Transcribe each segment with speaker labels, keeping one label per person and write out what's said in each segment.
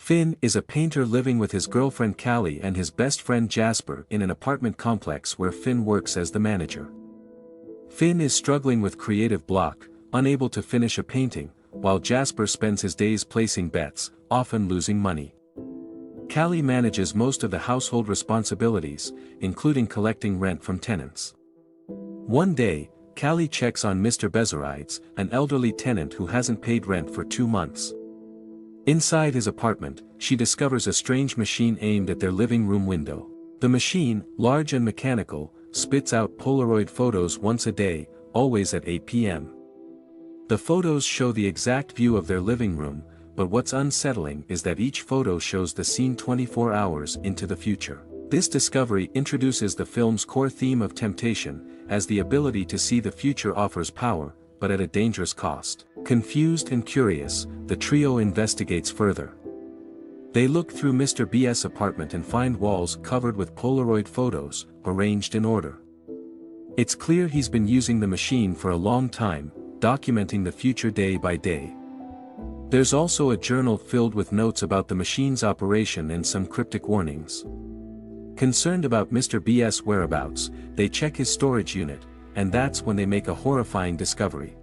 Speaker 1: Finn is a painter living with his girlfriend Callie and his best friend Jasper in an apartment complex where Finn works as the manager. Finn is struggling with creative block, unable to finish a painting, while Jasper spends his days placing bets, often losing money. Callie manages most of the household responsibilities, including collecting rent from tenants. One day, Callie checks on Mr. Bezarides, an elderly tenant who hasn't paid rent for 2 months. Inside his apartment, she discovers a strange machine aimed at their living room window. The machine, large and mechanical, spits out Polaroid photos once a day, always at 8 p.m. The photos show the exact view of their living room, but what's unsettling is that each photo shows the scene 24 hours into the future. This discovery introduces the film's core theme of temptation, as the ability to see the future offers power, but at a dangerous cost. Confused and curious, the trio investigates further. They look through Mr. B's apartment and find walls covered with Polaroid photos, arranged in order. It's clear he's been using the machine for a long time, documenting the future day by day. There's also a journal filled with notes about the machine's operation and some cryptic warnings. Concerned about Mr. B's whereabouts, they check his storage unit, and that's when they make a horrifying discovery.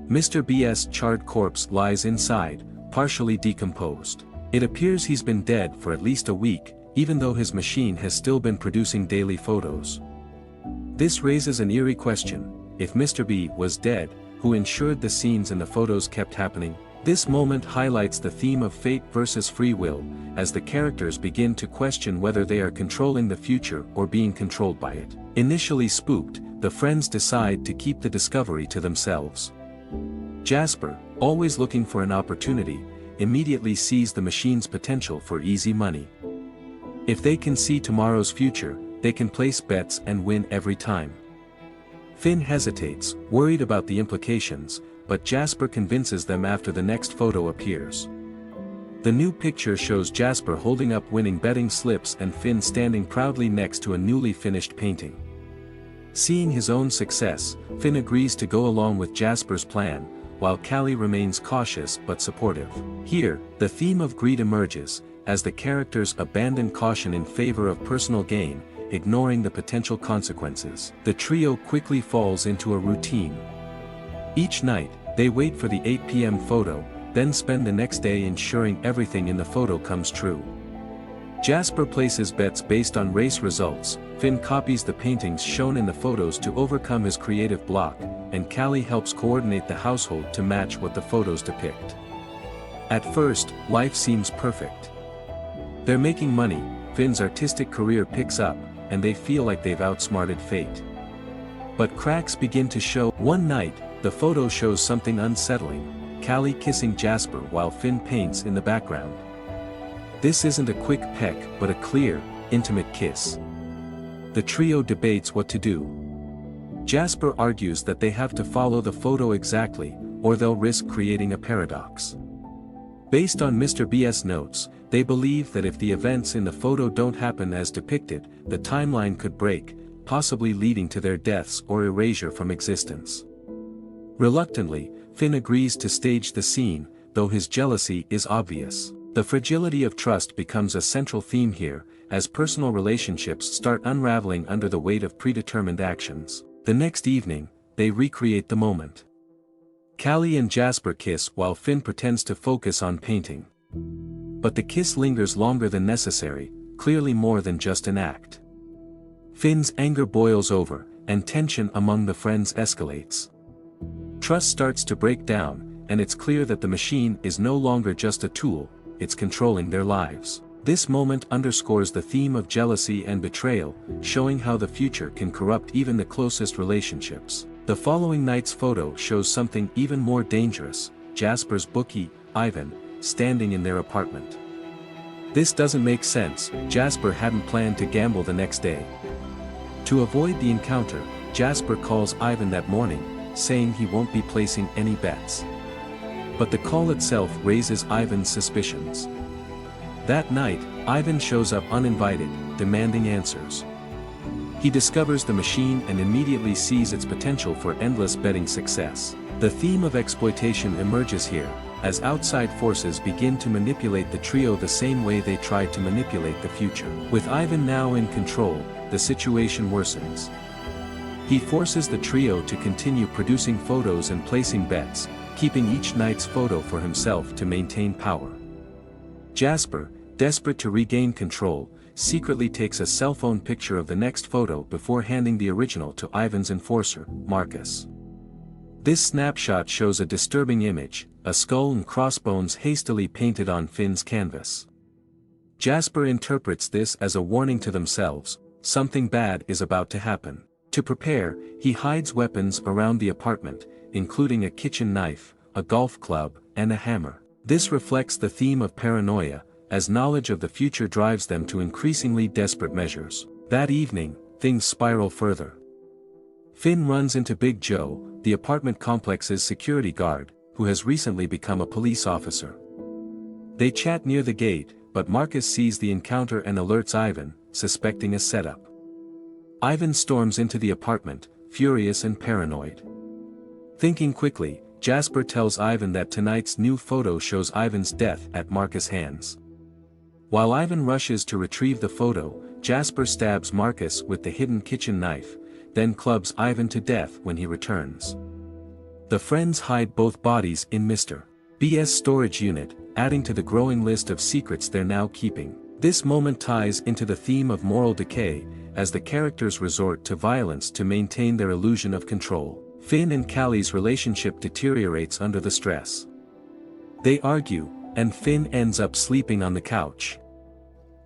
Speaker 1: Mr. B's charred corpse lies inside, partially decomposed. It appears he's been dead for at least a week, even though his machine has still been producing daily photos. This raises an eerie question: if Mr. B was dead, who ensured the scenes in the photos kept happening? This moment highlights the theme of fate versus free will, as the characters begin to question whether they are controlling the future or being controlled by it. Initially spooked, the friends decide to keep the discovery to themselves. Jasper, always looking for an opportunity, immediately sees the machine's potential for easy money. If they can see tomorrow's future, they can place bets and win every time. Finn hesitates, worried about the implications, but Jasper convinces them after the next photo appears. The new picture shows Jasper holding up winning betting slips and Finn standing proudly next to a newly finished painting. Seeing his own success, Finn agrees to go along with Jasper's plan, while Callie remains cautious but supportive. Here, the theme of greed emerges, as the characters abandon caution in favor of personal gain, ignoring the potential consequences. The trio quickly falls into a routine. Each night, they wait for the 8 p.m. photo, then spend the next day ensuring everything in the photo comes true. Jasper places bets based on race results, Finn copies the paintings shown in the photos to overcome his creative block, and Callie helps coordinate the household to match what the photos depict. At first, life seems perfect. They're making money, Finn's artistic career picks up, and they feel like they've outsmarted fate. But cracks begin to show. One night, the photo shows something unsettling: Callie kissing Jasper while Finn paints in the background. This isn't a quick peck but a clear, intimate kiss. The trio debates what to do. Jasper argues that they have to follow the photo exactly, or they'll risk creating a paradox. Based on Mr. B's notes, they believe that if the events in the photo don't happen as depicted, the timeline could break, possibly leading to their deaths or erasure from existence. Reluctantly, Finn agrees to stage the scene, though his jealousy is obvious. The fragility of trust becomes a central theme here, as personal relationships start unraveling under the weight of predetermined actions. The next evening, they recreate the moment. Callie and Jasper kiss while Finn pretends to focus on painting. But the kiss lingers longer than necessary, clearly more than just an act. Finn's anger boils over, and tension among the friends escalates. Trust starts to break down, and it's clear that the machine is no longer just a tool, it's controlling their lives. This moment underscores the theme of jealousy and betrayal, showing how the future can corrupt even the closest relationships. The following night's photo shows something even more dangerous: Jasper's bookie, Ivan, standing in their apartment. This doesn't make sense. Jasper hadn't planned to gamble the next day. To avoid the encounter, Jasper calls Ivan that morning, saying he won't be placing any bets. But the call itself raises Ivan's suspicions. That night, Ivan shows up uninvited, demanding answers. He discovers the machine and immediately sees its potential for endless betting success. The theme of exploitation emerges here, as outside forces begin to manipulate the trio the same way they tried to manipulate the future. With Ivan now in control, the situation worsens. He forces the trio to continue producing photos and placing bets, keeping each night's photo for himself to maintain power. Jasper, desperate to regain control, secretly takes a cell phone picture of the next photo before handing the original to Ivan's enforcer, Marcus. This snapshot shows a disturbing image, a skull and crossbones hastily painted on Finn's canvas. Jasper interprets this as a warning to themselves, something bad is about to happen. To prepare, he hides weapons around the apartment, including a kitchen knife, a golf club, and a hammer. This reflects the theme of paranoia, as knowledge of the future drives them to increasingly desperate measures. That evening, things spiral further. Finn runs into Big Joe, the apartment complex's security guard, who has recently become a police officer. They chat near the gate, but Marcus sees the encounter and alerts Ivan, suspecting a setup. Ivan storms into the apartment, furious and paranoid. Thinking quickly, Jasper tells Ivan that tonight's new photo shows Ivan's death at Marcus' hands. While Ivan rushes to retrieve the photo, Jasper stabs Marcus with the hidden kitchen knife, then clubs Ivan to death when he returns. The friends hide both bodies in Mr. B's storage unit, adding to the growing list of secrets they're now keeping. This moment ties into the theme of moral decay, as the characters resort to violence to maintain their illusion of control. Finn and Callie's relationship deteriorates under the stress. They argue, and Finn ends up sleeping on the couch.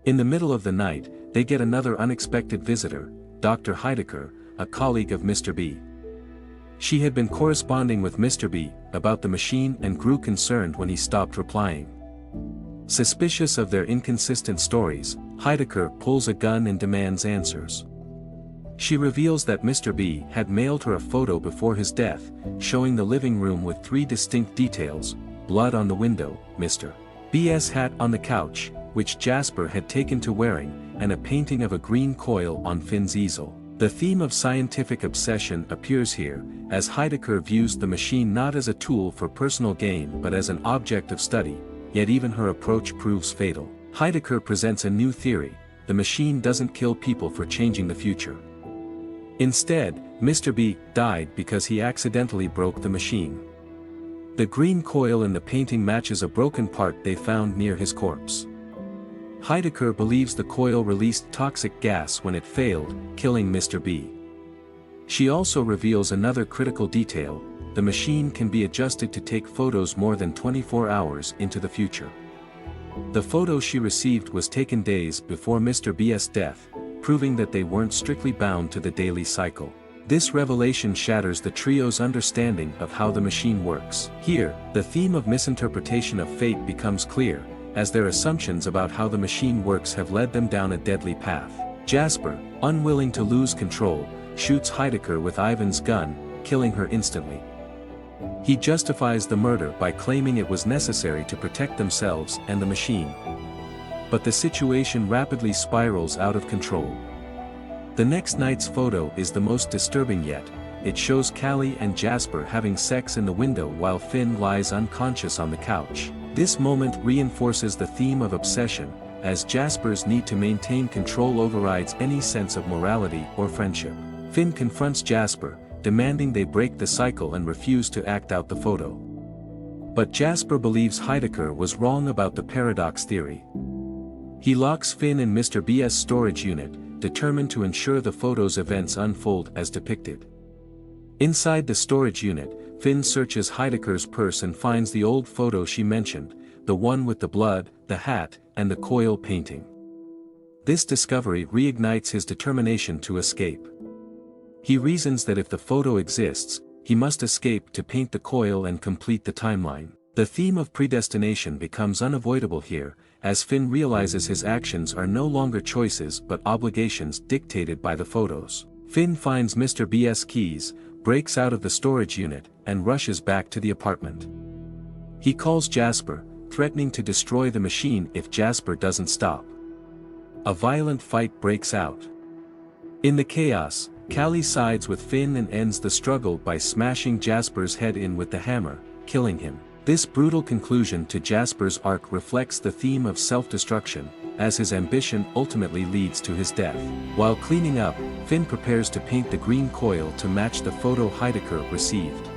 Speaker 1: In the middle of the night, they get another unexpected visitor, Dr. Heidecker, a colleague of Mr. B. She had been corresponding with Mr. B about the machine and grew concerned when he stopped replying. Suspicious of their inconsistent stories, Heidecker pulls a gun and demands answers. She reveals that Mr. B had mailed her a photo before his death, showing the living room with 3 distinct details: blood on the window, Mr. B's hat on the couch, which Jasper had taken to wearing, and a painting of a green coil on Finn's easel. The theme of scientific obsession appears here, as Heidecker views the machine not as a tool for personal gain but as an object of study, yet even her approach proves fatal. Heidecker presents a new theory: the machine doesn't kill people for changing the future. Instead, Mr. B died because he accidentally broke the machine. The green coil in the painting matches a broken part they found near his corpse. Heidecker believes the coil released toxic gas when it failed, killing Mr. B. She also reveals another critical detail: the machine can be adjusted to take photos more than 24 hours into the future. The photo she received was taken days before Mr. B's death, proving that they weren't strictly bound to the daily cycle. This revelation shatters the trio's understanding of how the machine works. Here, the theme of misinterpretation of fate becomes clear, as their assumptions about how the machine works have led them down a deadly path. Jasper, unwilling to lose control, shoots Heidecker with Ivan's gun, killing her instantly. He justifies the murder by claiming it was necessary to protect themselves and the machine. But the situation rapidly spirals out of control. The next night's photo is the most disturbing yet. It shows Callie and Jasper having sex in the window while Finn lies unconscious on the couch. This moment reinforces the theme of obsession, as Jasper's need to maintain control overrides any sense of morality or friendship. Finn confronts Jasper, demanding they break the cycle and refuse to act out the photo. But Jasper believes Heidecker was wrong about the paradox theory. He locks Finn in Mr. B's storage unit, determined to ensure the photo's events unfold as depicted. Inside the storage unit, Finn searches Heidecker's purse and finds the old photo she mentioned, the one with the blood, the hat, and the coil painting. This discovery reignites his determination to escape. He reasons that if the photo exists, he must escape to paint the coil and complete the timeline. The theme of predestination becomes unavoidable here, as Finn realizes his actions are no longer choices but obligations dictated by the photos. Finn finds Mr. B's keys, breaks out of the storage unit, and rushes back to the apartment. He calls Jasper, threatening to destroy the machine if Jasper doesn't stop. A violent fight breaks out. In the chaos, Callie sides with Finn and ends the struggle by smashing Jasper's head in with the hammer, killing him. This brutal conclusion to Jasper's arc reflects the theme of self-destruction, as his ambition ultimately leads to his death. While cleaning up, Finn prepares to paint the green coil to match the photo Heidegger received.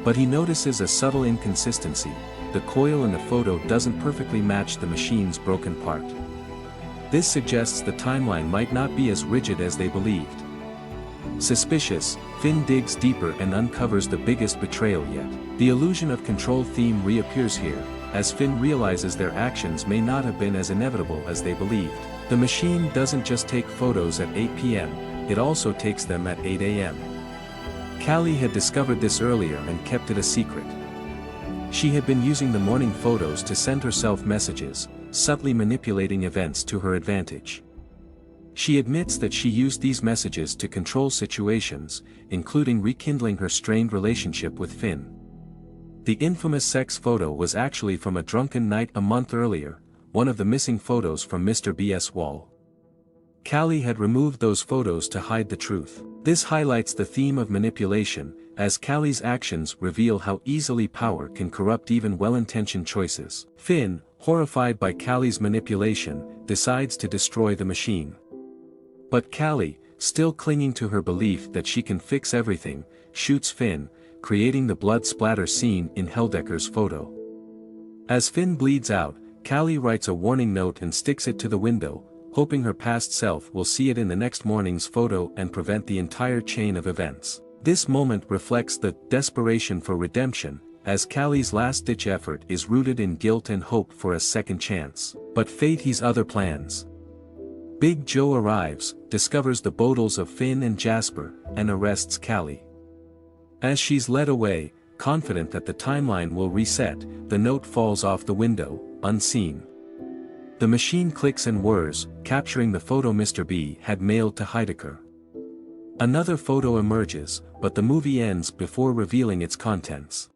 Speaker 1: But he notices a subtle inconsistency: the coil in the photo doesn't perfectly match the machine's broken part. This suggests the timeline might not be as rigid as they believed. Suspicious, Finn digs deeper and uncovers the biggest betrayal yet. The illusion of control theme reappears here, as Finn realizes their actions may not have been as inevitable as they believed. The machine doesn't just take photos at 8 p.m., it also takes them at 8 a.m. Callie had discovered this earlier and kept it a secret. She had been using the morning photos to send herself messages, subtly manipulating events to her advantage. She admits that she used these messages to control situations, including rekindling her strained relationship with Finn. The infamous sex photo was actually from a drunken night a month earlier, one of the missing photos from Mr. B.'s wall. Callie had removed those photos to hide the truth. This highlights the theme of manipulation, as Callie's actions reveal how easily power can corrupt even well-intentioned choices. Finn, horrified by Callie's manipulation, decides to destroy the machine. But Callie, still clinging to her belief that she can fix everything, shoots Finn, creating the blood splatter scene in Heidegger's photo. As Finn bleeds out, Callie writes a warning note and sticks it to the window, hoping her past self will see it in the next morning's photo and prevent the entire chain of events. This moment reflects the desperation for redemption, as Callie's last-ditch effort is rooted in guilt and hope for a second chance. But fate has other plans. Big Joe arrives, discovers the bodles of Finn and Jasper, and arrests Callie. As she's led away, confident that the timeline will reset, the note falls off the window, unseen. The machine clicks and whirs, capturing the photo Mr. B had mailed to Heidegger. Another photo emerges, but the movie ends before revealing its contents.